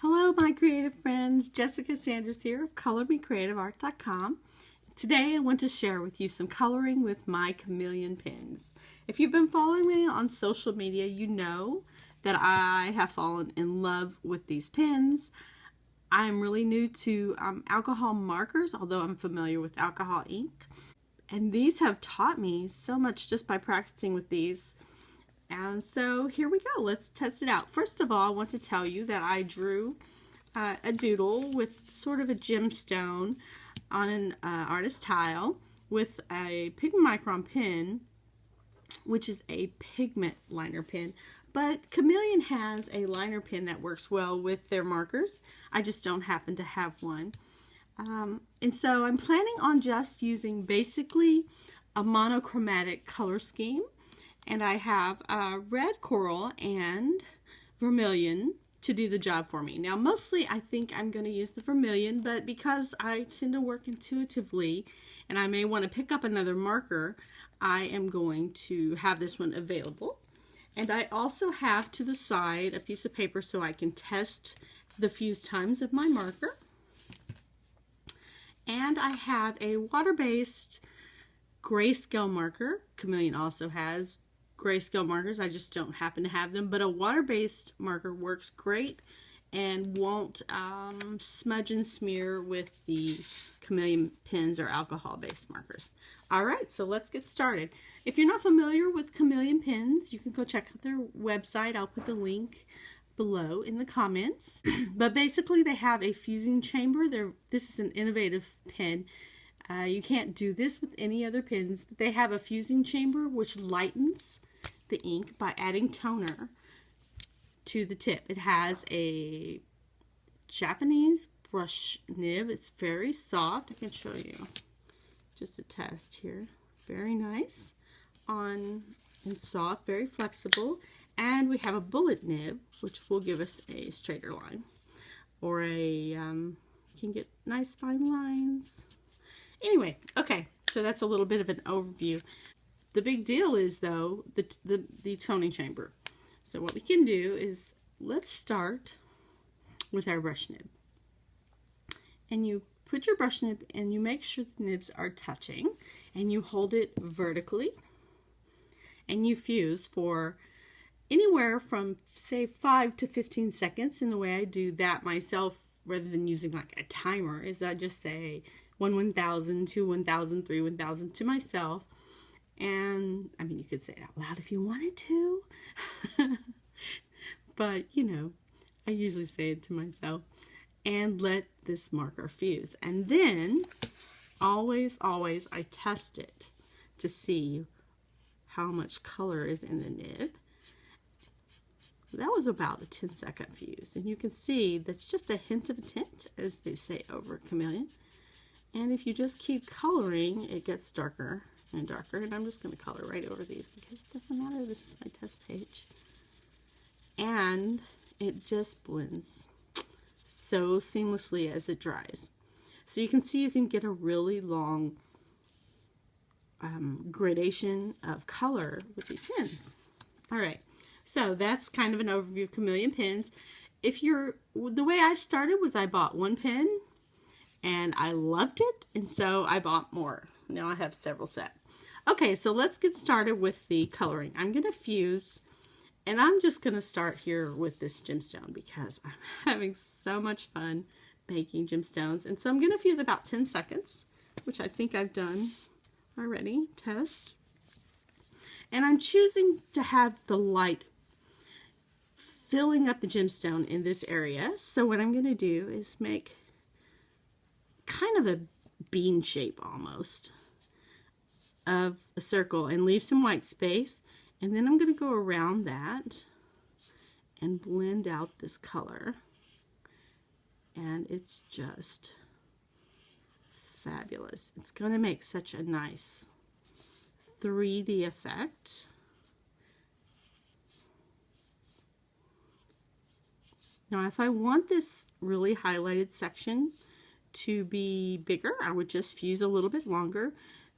Hello, my creative friends. Jessica Sanders here of ColorMeCreativeArt.com. Today I want to share with you some coloring with my Chameleon pens. If you've been following me on social media, you know that I have fallen in love with these pens. I'm really new to alcohol markers, although I'm familiar with alcohol ink. And these have taught me so much just by practicing with these. And so here we go. Let's test it out. First of all, I want to tell you that I drew a doodle with sort of a gemstone on an artist tile with a pigment micron pen, which is a pigment liner pen. But Chameleon has a liner pen that works well with their markers. I just don't happen to have one. And so I'm planning on just using basically a monochromatic color scheme. And I have red coral and vermilion to do the job for me. Now, mostly I think I'm going to use the vermilion, but because I tend to work intuitively and I may want to pick up another marker, I am going to have this one available. And I also have to the side a piece of paper so I can test the fuse times of my marker. And I have a water-based grayscale marker. Chameleon also has grayscale markers. I just don't happen to have them, but a water-based marker works great and won't smudge and smear with the Chameleon pens or alcohol-based markers. All right, so let's get started. If you're not familiar with Chameleon pens, you can go check out their website. I'll put the link below in the comments. But basically they have a fusing chamber. This is an innovative pen. You can't do this with any other pens, but they have a fusing chamber which lightens the ink by adding toner to the tip. It has a Japanese brush nib. It's very soft. I can show you just a test here. Very nice and soft, very flexible. And we have a bullet nib, which will give us a straighter line, or you can get nice fine lines. Anyway, okay, so that's a little bit of an overview. The big deal is, though, the toning chamber. So what we can do is, let's start with our brush nib. And you put your brush nib and you make sure the nibs are touching, and you hold it vertically, and you fuse for anywhere from, say, 5 to 15 seconds. And the way I do that myself, rather than using like a timer, is I just say 1 1000, 2 1000, 3 1000 to myself. And I mean, you could say it out loud if you wanted to, but you know, I usually say it to myself. And let this marker fuse. And then always I test it to see how much color is in the nib. That was about a 10-second fuse, and you can see that's just a hint of a tint, as they say over at Chameleon. And if you just keep coloring, it gets darker and darker. And I'm just going to color right over these because it doesn't matter. This is my test page. And it just blends so seamlessly as it dries. So you can see you can get a really long gradation of color with these pens. All right. So that's kind of an overview of Chameleon pens. The way I started was I bought one pen and I loved it, and so I bought more. Now I have several set. Okay, so let's get started with the coloring. I'm going to fuse, and I'm just going to start here with this gemstone because I'm having so much fun making gemstones. And so I'm going to fuse about 10 seconds, which I think I've done already. Test. And I'm choosing to have the light filling up the gemstone in this area. So what I'm going to do is make kind of a bean shape almost of a circle and leave some white space. And then I'm going to go around that and blend out this color. And it's just fabulous. It's going to make such a nice 3D effect. Now, if I want this really highlighted section to be bigger, I would just fuse a little bit longer.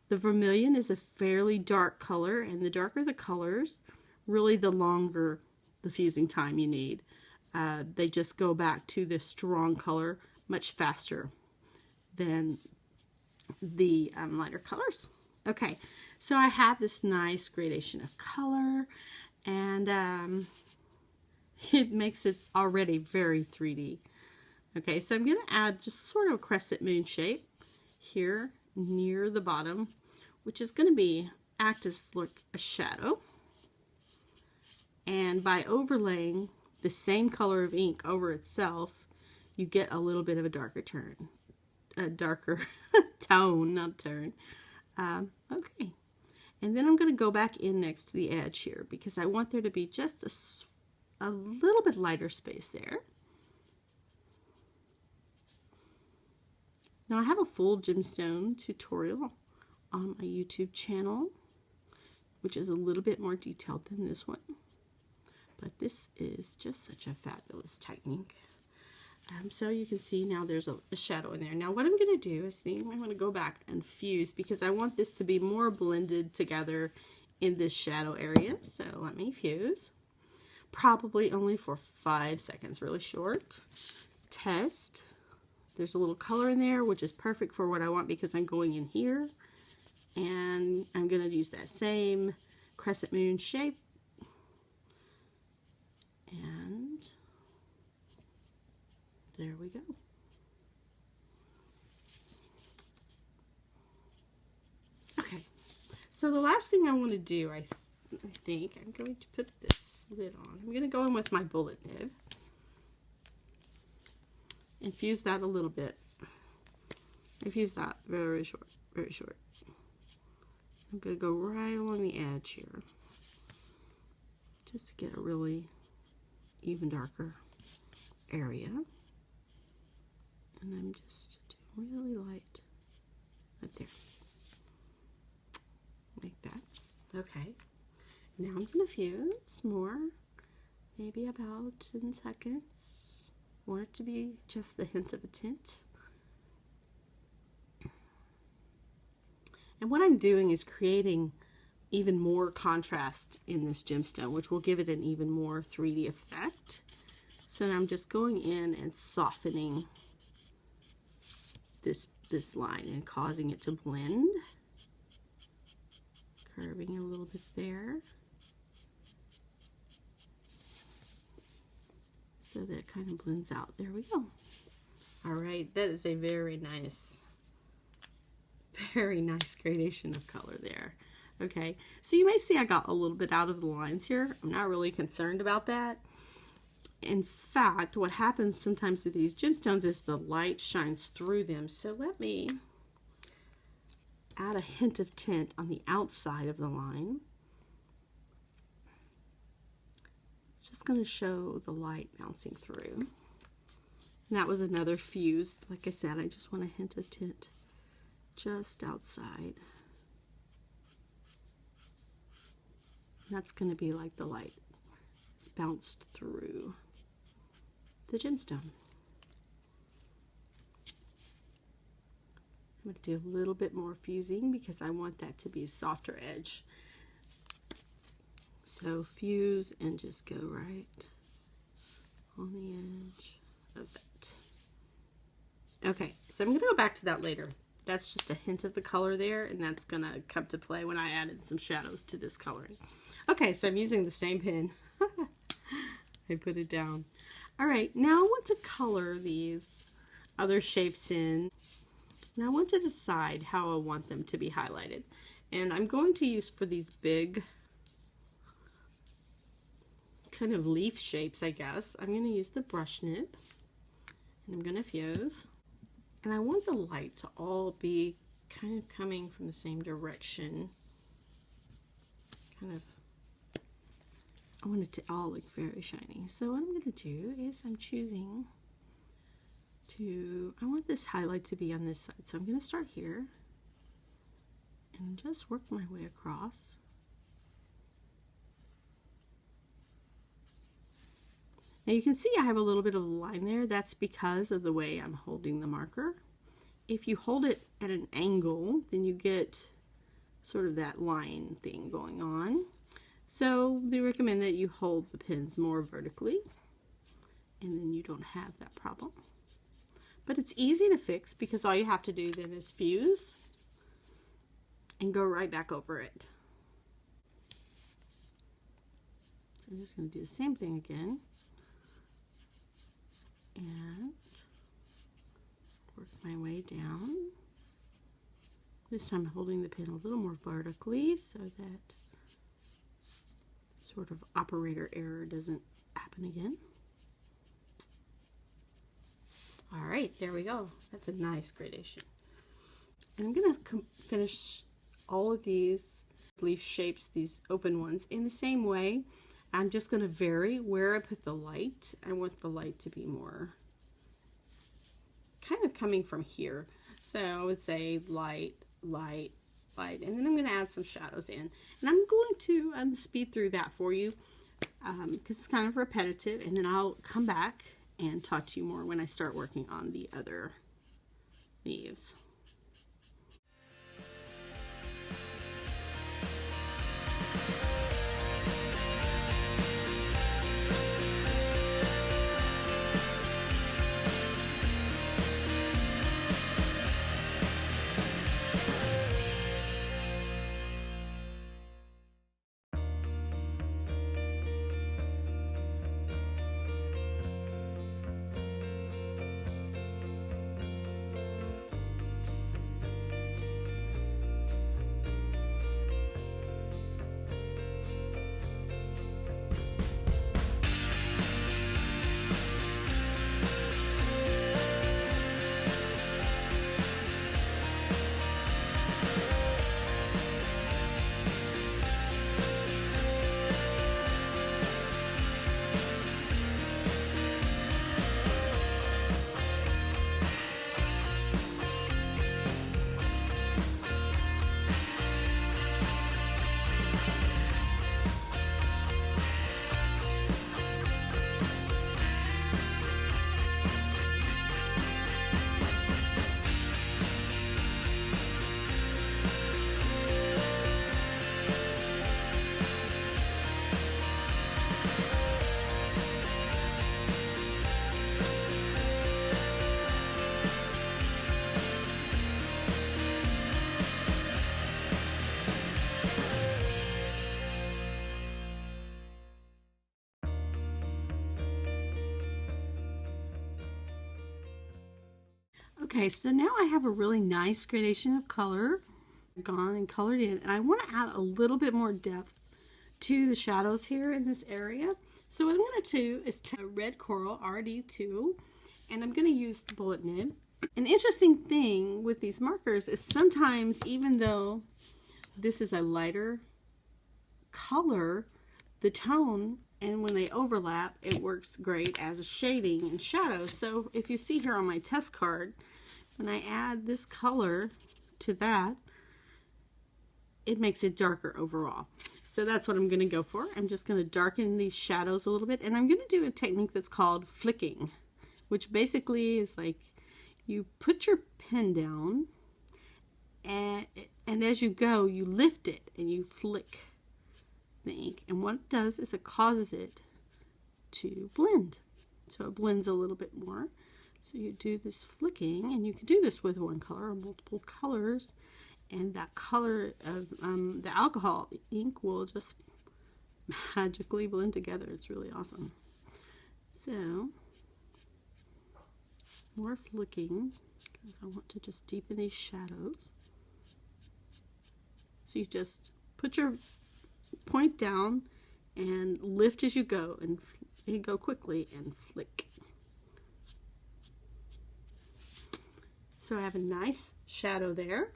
The vermilion is a fairly dark color, and the darker the colors, really the longer the fusing time you need. They just go back to the strong color much faster than the lighter colors. Okay, so I have this nice gradation of color, and it makes it already very 3D. Okay, so I'm going to add just sort of a crescent moon shape here near the bottom, which is going to act as like a shadow. And by overlaying the same color of ink over itself, you get a little bit of a darker tone, not turn. Okay, and then I'm going to go back in next to the edge here because I want there to be just a little bit lighter space there. Now I have a full gemstone tutorial on my YouTube channel, which is a little bit more detailed than this one. But this is just such a fabulous technique. So you can see now there's a shadow in there. Now what I'm going to do is I'm going to go back and fuse because I want this to be more blended together in this shadow area. So let me fuse. Probably only for 5 seconds, really short. Test. There's a little color in there, which is perfect for what I want because I'm going in here. And I'm going to use that same crescent moon shape. And there we go. Okay, so the last thing I want to do, I think, I'm going to put this lid on. I'm going to go in with my bullet nib. Infuse that a little bit. Infuse that very short, very short. I'm going to go right along the edge here, just to get a really even darker area. And I'm just doing really light right there, like that. Okay, now I'm going to fuse more, maybe about 10 seconds. I want it to be just the hint of a tint. And what I'm doing is creating even more contrast in this gemstone, which will give it an even more 3D effect. So now I'm just going in and softening this line and causing it to blend. Curving a little bit there. So that it kind of blends out. There we go. All right, that is a very nice gradation of color there. Okay, so you may see I got a little bit out of the lines here. I'm not really concerned about that. In fact, what happens sometimes with these gemstones is the light shines through them. So let me add a hint of tint on the outside of the line. It's just going to show the light bouncing through. And that was another fuse. Like I said, I just want a hint of tint just outside. And that's going to be like the light is bounced through the gemstone. I'm going to do a little bit more fusing because I want that to be a softer edge. So fuse and just go right on the edge of that. Okay, so I'm going to go back to that later. That's just a hint of the color there, and that's going to come to play when I added some shadows to this coloring. Okay, so I'm using the same pen. I put it down. All right, now I want to color these other shapes in. And I want to decide how I want them to be highlighted. And I'm going to use, for these big kind of leaf shapes, I guess, I'm going to use the brush nib. And I'm going to fuse. And I want the light to all be kind of coming from the same direction. I want it to all look very shiny. So what I'm going to do is I'm choosing I want this highlight to be on this side. So I'm going to start here and just work my way across. Now you can see I have a little bit of a line there. That's because of the way I'm holding the marker. If you hold it at an angle, then you get sort of that line thing going on. So they recommend that you hold the pens more vertically. and then you don't have that problem. But it's easy to fix because all you have to do then is fuse and go right back over it. So I'm just going to do the same thing again and work my way down. This time holding the pen a little more vertically so that sort of operator error doesn't happen again. All right, there we go. That's a nice gradation. And I'm going to finish all of these leaf shapes, these open ones, in the same way. I'm just going to vary where I put the light. I want the light to be more kind of coming from here. So I would say light, light, light, and then I'm going to add some shadows in. And I'm going to speed through that for you because it's kind of repetitive, and then I'll come back and talk to you more when I start working on the other leaves. Okay, so now I have a really nice gradation of color gone and colored in, and I want to add a little bit more depth to the shadows here in this area. So what I'm going to do is take a red coral RD2, and I'm going to use the bullet nib. An interesting thing with these markers is sometimes, even though this is a lighter color, the tone, and when they overlap, it works great as a shading and shadows. So if you see here on my test card, when I add this color to that, it makes it darker overall. So that's what I'm going to go for. I'm just going to darken these shadows a little bit, and I'm going to do a technique that's called flicking, which basically is like you put your pen down, and as you go, you lift it and you flick the ink, and what it does is it causes it to blend. So it blends a little bit more. So you do this flicking, and you can do this with one color or multiple colors, and that color of the alcohol ink will just magically blend together. It's really awesome. So more flicking because I want to just deepen these shadows. So you just put your point down and lift as you go, and you go quickly and flick. So I have a nice shadow there.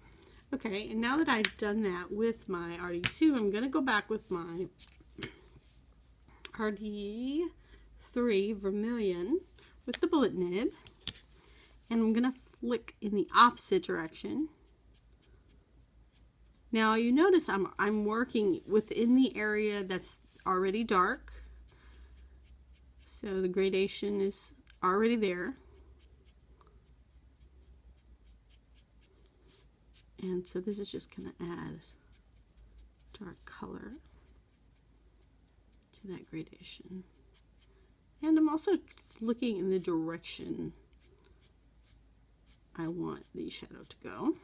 Okay, and now that I've done that with my RD2, I'm going to go back with my RD3 Vermilion with the bullet nib, and I'm going to flick in the opposite direction. Now you notice I'm working within the area that's already dark, so the gradation is already there. And so this is just going to add dark color to that gradation. And I'm also looking in the direction I want the shadow to go.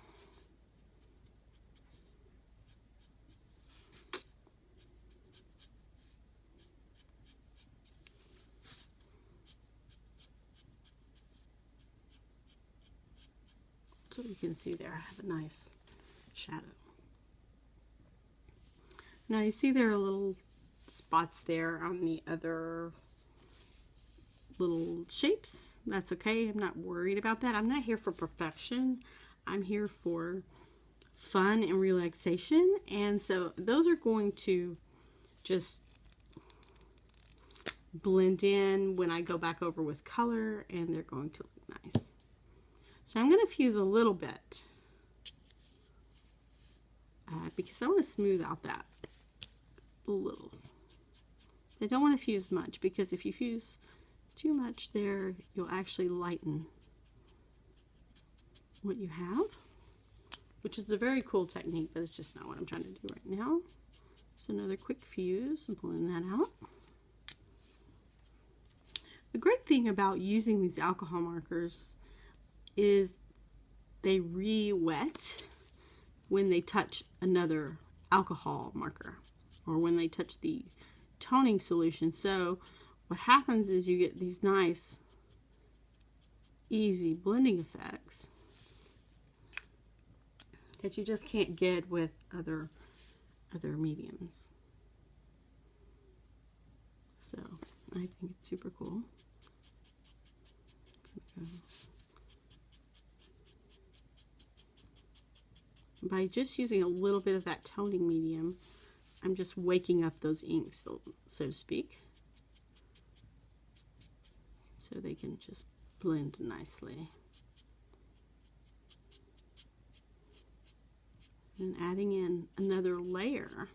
So you can see there I have a nice shadow. Now you see there are little spots there on the other little shapes. That's okay. I'm not worried about that. I'm not here for perfection. I'm here for fun and relaxation. And so those are going to just blend in when I go back over with color, and they're going to look nice. So I'm going to fuse a little bit because I want to smooth out that a little. I don't want to fuse much, because if you fuse too much there, you'll actually lighten what you have, which is a very cool technique, but it's just not what I'm trying to do right now. So another quick fuse and blend that out. The great thing about using these alcohol markers is they re-wet when they touch another alcohol marker, or when they touch the toning solution. So what happens is you get these nice easy blending effects that you just can't get with other mediums. So I think it's super cool. By just using a little bit of that toning medium, I'm just waking up those inks, so to speak, so they can just blend nicely. And adding in another layer,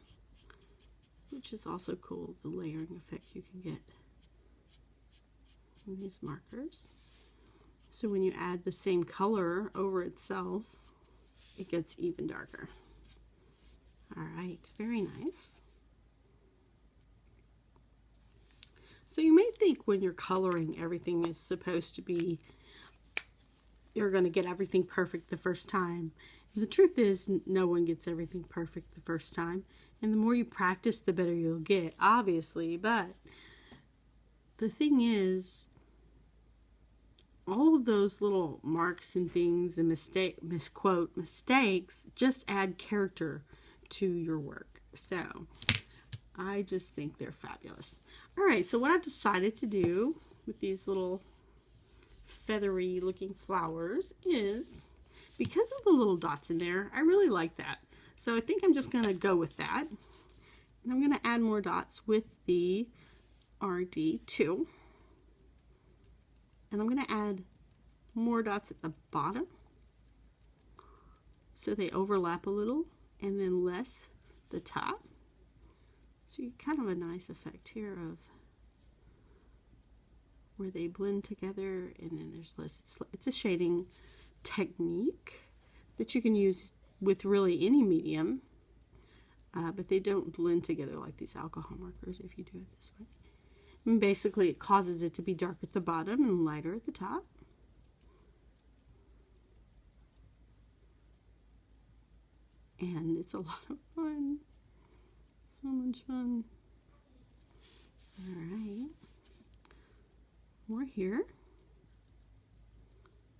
which is also cool, the layering effect you can get in these markers. So when you add the same color over itself, it gets even darker. All right, very nice. So you may think when you're coloring, everything is supposed to be, you're going to get everything perfect the first time. And the truth is, no one gets everything perfect the first time. And the more you practice, the better you'll get, obviously. But the thing is, all of those little marks and things and mistakes just add character to your work. So I just think they're fabulous. All right, so what I've decided to do with these little feathery looking flowers is, because of the little dots in there, I really like that. So I think I'm just going to go with that. And I'm going to add more dots with the RD2. And I'm going to add more dots at the bottom so they overlap a little, and then less the top. So you get kind of a nice effect here of where they blend together, and then there's less. It's a shading technique that you can use with really any medium, but they don't blend together like these alcohol markers if you do it this way. And basically it causes it to be dark at the bottom and lighter at the top. And it's a lot of fun. So much fun. Alright. More here.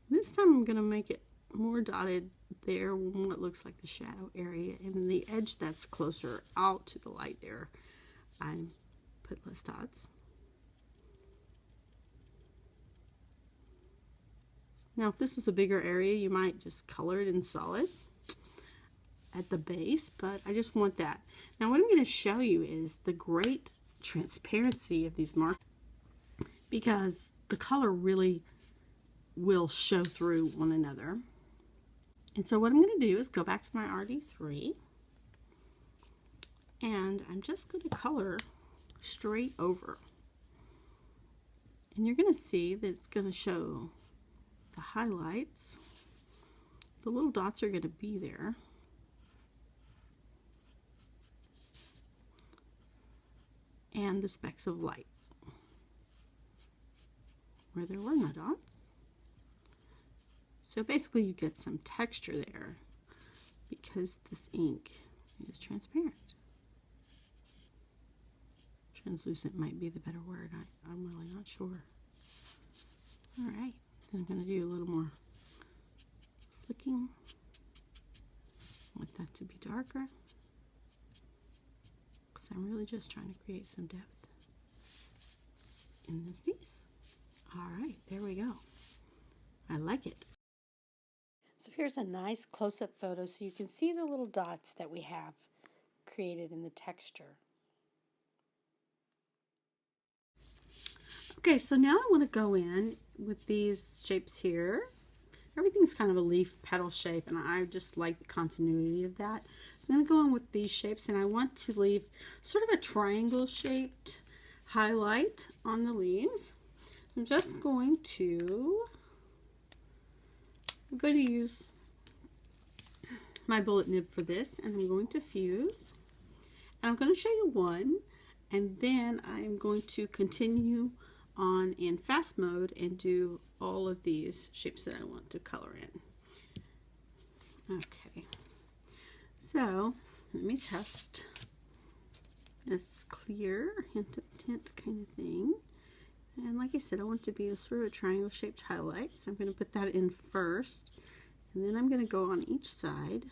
This time I'm going to make it more dotted there on what looks like the shadow area. And then the edge that's closer out to the light there, I put less dots. Now if this was a bigger area, you might just color it in solid at the base, but I just want that. Now what I'm going to show you is the great transparency of these markers, because the color really will show through one another. And so what I'm going to do is go back to my RD3, and I'm just going to color straight over. And you're going to see that it's going to show the highlights. The little dots are going to be there. And the specks of light. where there were no dots. So basically you get some texture there because this ink is transparent. Translucent might be the better word. I'm really not sure. All right, then I'm going to do a little more flicking. I want that to be darker because I'm really just trying to create some depth in this piece. All right, there we go. I like it. So here's a nice close-up photo so you can see the little dots that we have created in the texture. Okay, so now I want to go in with these shapes here. Everything's kind of a leaf petal shape, and I just like the continuity of that. So I'm going to go in with these shapes, and I want to leave sort of a triangle shaped highlight on the leaves. I'm just going to use my bullet nib for this, and I'm going to fuse. And I'm going to show you one, and then I'm going to continue on in fast mode and do all of these shapes that I want to color in. Okay, so let me test this clear hint of tint kind of thing. And like I said, I want it to be a sort of a triangle shaped highlight, so I'm going to put that in first, and then I'm going to go on each side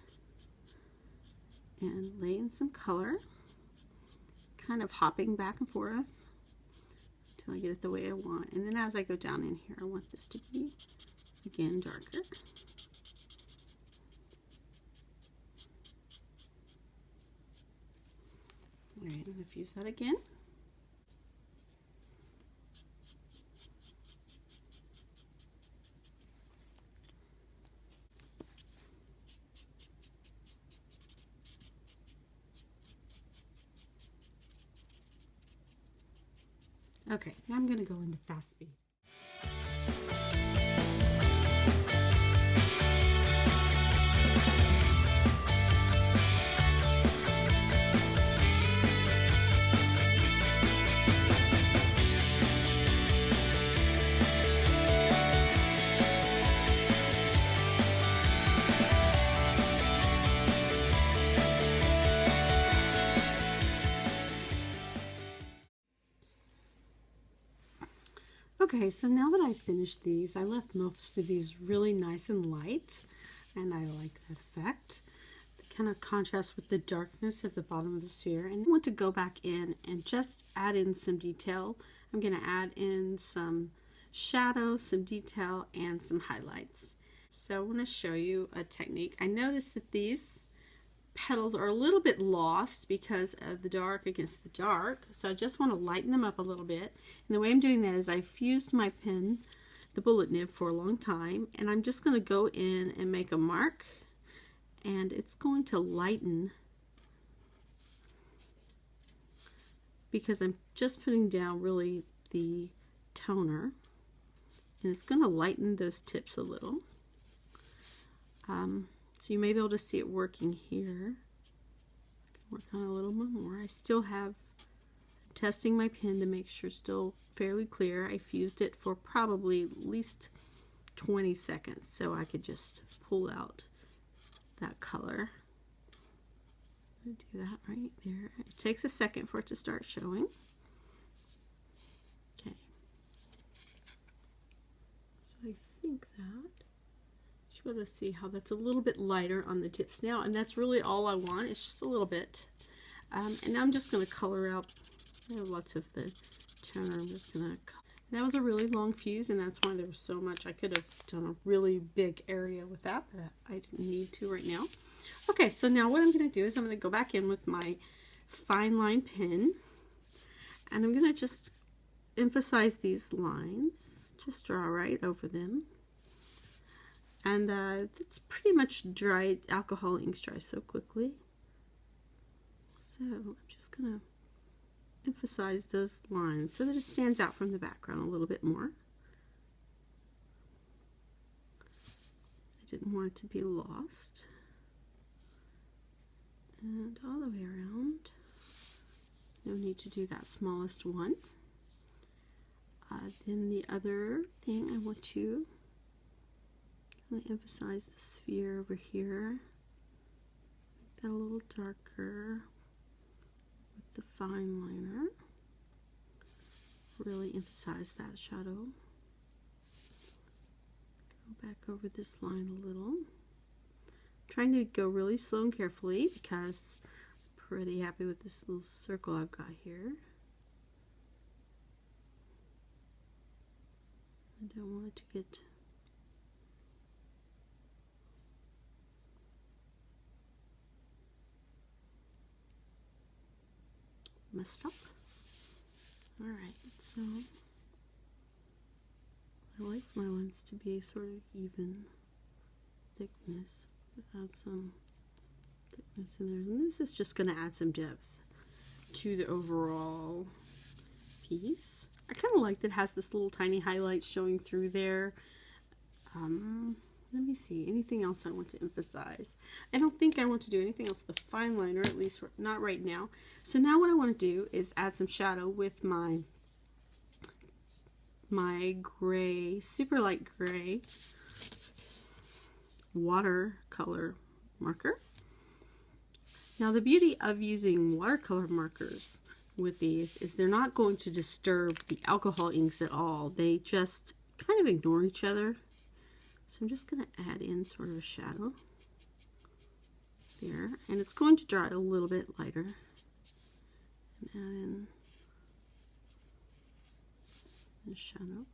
and lay in some color, kind of hopping back and forth until I get it the way I want. And then as I go down in here, I want this to be, again, darker. All right, I'm going to fuse that again. Okay, now I'm going to go into fast speed. Okay, so now that I've finished these, I left most of these really nice and light, and I like that effect. It kind of contrasts with the darkness of the bottom of the sphere. And I want to go back in and just add in some detail. I'm going to add in some shadow, some detail, and some highlights. So I want to show you a technique. I noticed that these petals are a little bit lost because of the dark against the dark, so I just want to lighten them up a little bit. And the way I'm doing that is I fused my pen, the bullet nib, for a long time, and I'm just going to go in and make a mark, and it's going to lighten because I'm just putting down really the toner, and it's going to lighten those tips a little. So you may be able to see it working here. I can work on it a little more. I still have, testing my pen to make sure it's still fairly clear. I fused it for probably at least 20 seconds so I could just pull out that color. I'm going to do that right there. It takes a second for it to start showing. Okay. So I think that be able to see how that's a little bit lighter on the tips now, and that's really all I want. It's just a little bit. And now I'm just going to color out. I have lots of the toner. I'm just going to color. That was a really long fuse, and that's why there was so much. I could have done a really big area with that, but I didn't need to right now. Okay, so now what I'm going to do is I'm going to go back in with my fine line pen, and I'm going to just emphasize these lines. Just draw right over them. And it's pretty much dried. Alcohol inks dry so quickly. So I'm just going to emphasize those lines so that it stands out from the background a little bit more. I didn't want it to be lost. And all the way around. No need to do that smallest one. Then the other thing I want to emphasize the sphere over here. Make that a little darker with the fine liner. Really emphasize that shadow. Go back over this line a little. Trying to go really slow and carefully because I'm pretty happy with this little circle I've got here. I don't want it to get messed up. Alright, so I like my lines to be sort of even thickness. Add some thickness in there. And this is just going to add some depth to the overall piece. I kind of like that it has this little tiny highlight showing through there. Let me see, anything else I want to emphasize? I don't think I want to do anything else with the fine liner, at least not right now. So now what I want to do is add some shadow with my gray, super light gray watercolor marker. Now the beauty of using watercolor markers with these is they're not going to disturb the alcohol inks at all. They just kind of ignore each other. So I'm just going to add in sort of a shadow there, and it's going to dry a little bit lighter. And add in the shadow.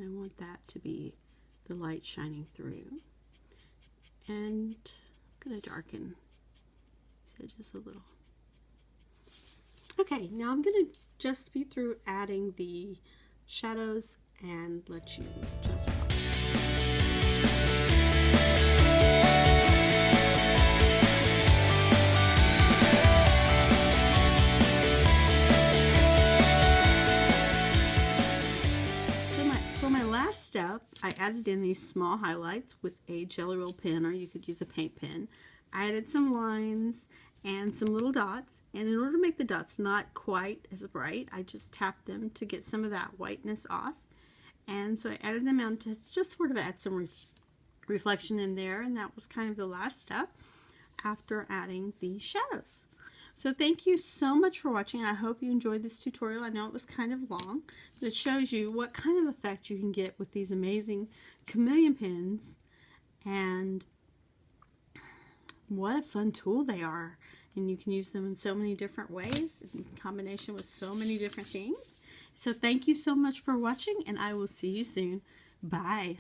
I want that to be the light shining through. And I'm going to darken these edges a little. Okay, now I'm going to just speed through adding the shadows and let you just watch. For my last step, I added in these small highlights with a Jelly Roll pen, or you could use a paint pen. I added some lines and some little dots, and in order to make the dots not quite as bright, I just tapped them to get some of that whiteness off. And so I added them on to just sort of add some reflection in there, and that was kind of the last step after adding the shadows. So thank you so much for watching. I hope you enjoyed this tutorial. I know it was kind of long, but it shows you what kind of effect you can get with these amazing Chameleon pens, and what a fun tool they are. And you can use them in so many different ways, in combination with so many different things. So thank you so much for watching, and I will see you soon. Bye.